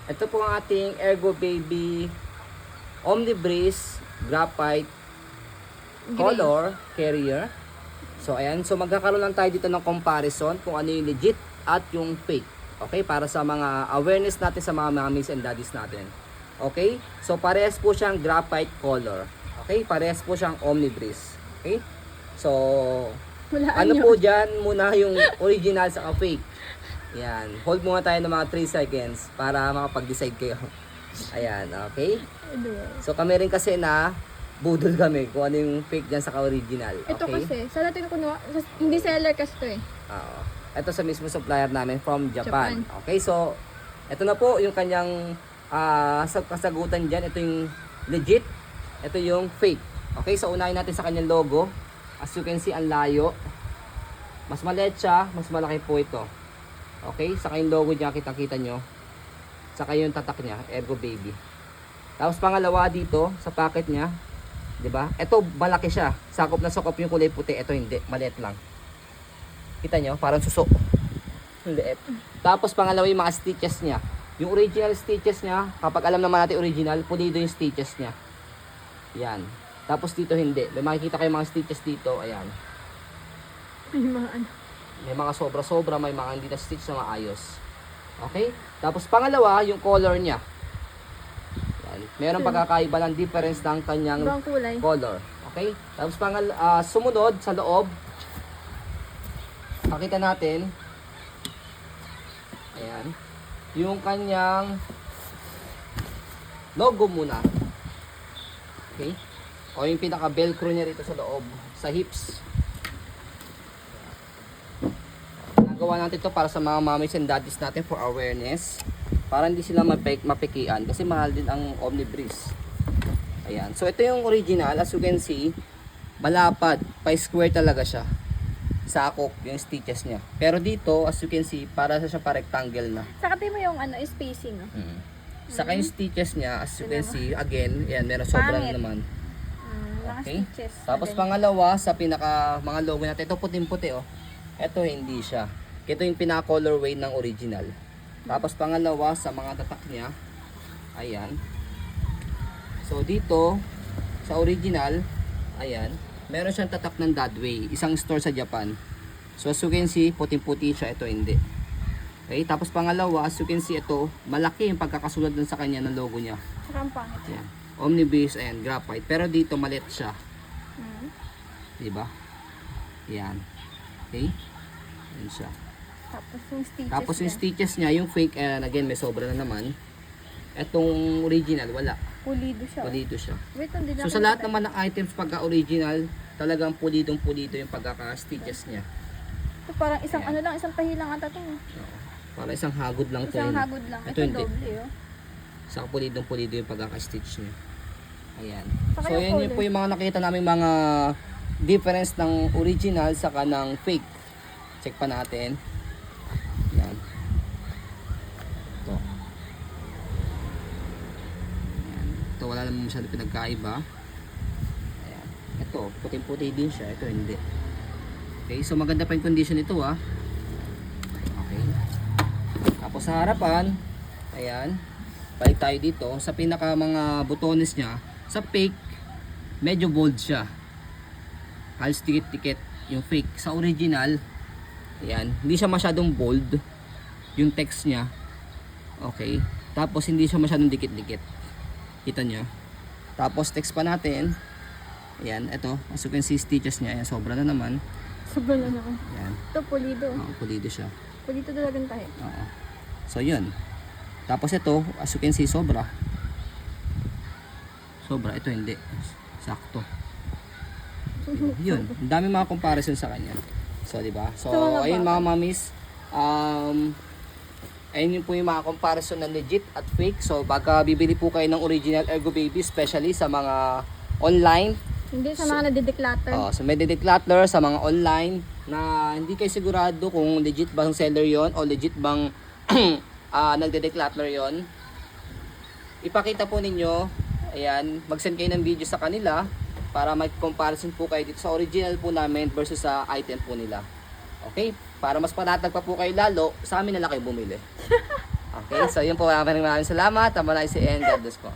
Ito po ang ating Ergo Baby Omnibreeze Graphite Color Carrier. So ayan, so magkakaroon lang tayo dito ng comparison kung ano yung legit at yung fake. Okay, para sa mga awareness natin sa mga mommies and daddies natin. Okay, so parehas po siyang graphite color. Okay, parehas po siyang Omnibreeze. Okay, so ano po dyan muna yung original sa fake. Yan, hold muna tayo ng mga 3 seconds para makapag-decide kayo. Ayan, okay. So kami rin kasi na budol kami kung ano yung fake dyan sa original. Okay? Ito kasi, sa lahat ng kuno, hindi seller kasi ito eh. Oo. Ito sa mismo supplier namin from Japan. Japan. Okay, so ito na po yung kanyang kasagutan dyan. Ito yung legit, ito yung fake. Okay, so unahin natin sa kanyang logo. As you can see, ang layo. Mas maliit siya, mas malaki po ito. Okay, saka yung logo niya, kitang-kita nyo. Saka yung tatak niya, Ergo Baby. Tapos pangalawa dito, sa packet niya, 'di ba? Ito malaki siya. Sakop na sakop yung kulay puti. Ito hindi, maliit lang. Kita nyo, parang suso. Liit. Tapos pangalawa yung mga stitches niya. Yung original stitches niya, kapag alam naman natin original, pulido yung stitches niya. Yan. Tapos dito hindi. May makikita kayo mga stitches dito. Ayan. May mga ano. May mga sobra-sobra, may mga hindi na stitch na maayos. Okay? Tapos pangalawa, yung color niya. Yan. Meron pagkakaiba ng difference ng kanyang Ibang kulay. color. Okay? Tapos sumunod sa loob, pakita natin. Ayan. Yung kanyang logo muna. Okay? O yung pinaka velcro niya rito sa loob, sa hips. Nagawa natin to para sa mga mommies and daddies natin for awareness. Para hindi sila mapikian kasi mahal din ang Omnibreeze. Ayan. So ito yung original, as you can see, malapad, pa-square talaga siya. Sakop yung stitches niya. Pero dito, as you can see, para siya pa-rectangle na. Saka tayo mo yung ano, spacing. No? Saka yung stitches niya, as you can see, again, yan, meron sobrang Pangit. naman. Mga Okay. stitches. Tapos Ganun. pangalawa, sa pinaka mga logo natin, ito puting-puti oh. Ito hindi siya. Ito yung pinaka colorway ng original. Tapos pangalawa, sa mga tatak niya, ayan. So dito, sa original, ayan, meron siyang tatak ng Dadway, isang store sa Japan. So as you can see, puting-puti siya, ito hindi. Okay, tapos pangalawa, as you can see, ito, malaki yung pagkakasulad dun sa kanya ng logo niya. Saka ang pangit. Ayan. Omnibreeze, ayan, graphite. Pero dito, maliit siya. Diba? Ayan. Okay? Ayan siya. Tapos yung stitches. Tapos yung niya, stitches niya, yung fake, ayan, again, may sobra na naman. Etong original, wala. pulido siya. Pulido siya. Wait, hindi na So sa lahat naman ng items pagka-original, talagang pulidong-pulido yung pagkaka-stitches niya. Ito parang isang Ayan. ano lang, isang tahilang ata ito. Oo. Para isang hagod lang to. Isang yun. hagod lang. Ito Ito hindi. doble oh. Saka pulidong-pulido yung pagkaka-stitch niya. Ayan. Saka So yung yan yun color. po yung mga nakita namin mga difference ng original saka ng fake. Check pa natin. Yan. Ito. Ayan. Ito wala naman masyado pinagkaiba. Ayan. Ito, puting-puti din siya. Ito hindi. Okay, so maganda pa yung condition ito ah. Okay. Tapos sa harapan, ayan. Balik tayo dito. Sa pinaka mga butones niya, sa fake, medyo bold siya. Halos tikit-tikit yung fake. Sa original, ayan, hindi siya masyadong bold yung text niya. Okay. Tapos hindi siya masyadong dikit-dikit. Kita niyo. Tapos text pa natin. Ayan, ito. As you can see, stitches niya. Ayan, sobra na naman. Sobrang lang ako. Ayan. Ito pulido. Pulido siya. Pulido talagang tayo. Oo. So, yun. Tapos ito, as you can see, sobra. Sobra. Ito hindi. Sakto. Yun. Ang dami mga comparison sa kanya. So, di ba? So, Sa mga ayun bata. mga mamis. Ayun yun po yung mga comparison ng legit at fake. So, baka bibili po kayo ng original Ergo Baby, especially sa mga online. Hindi sa mga nadideclutter. So may declutter sa mga online na hindi kayo sigurado kung legit bang seller yon o legit bang nagde-declutter yon. Ipakita po ninyo, ayan, mag-send kayo ng video sa kanila para mag-comparison po kayo dito sa original po namin versus sa item po nila. Okay? Para mas panatag pa po kayo lalo, sa amin na lang kayo bumili. Okay, so yun po, maraming salamat. Tama na si N. God bless po.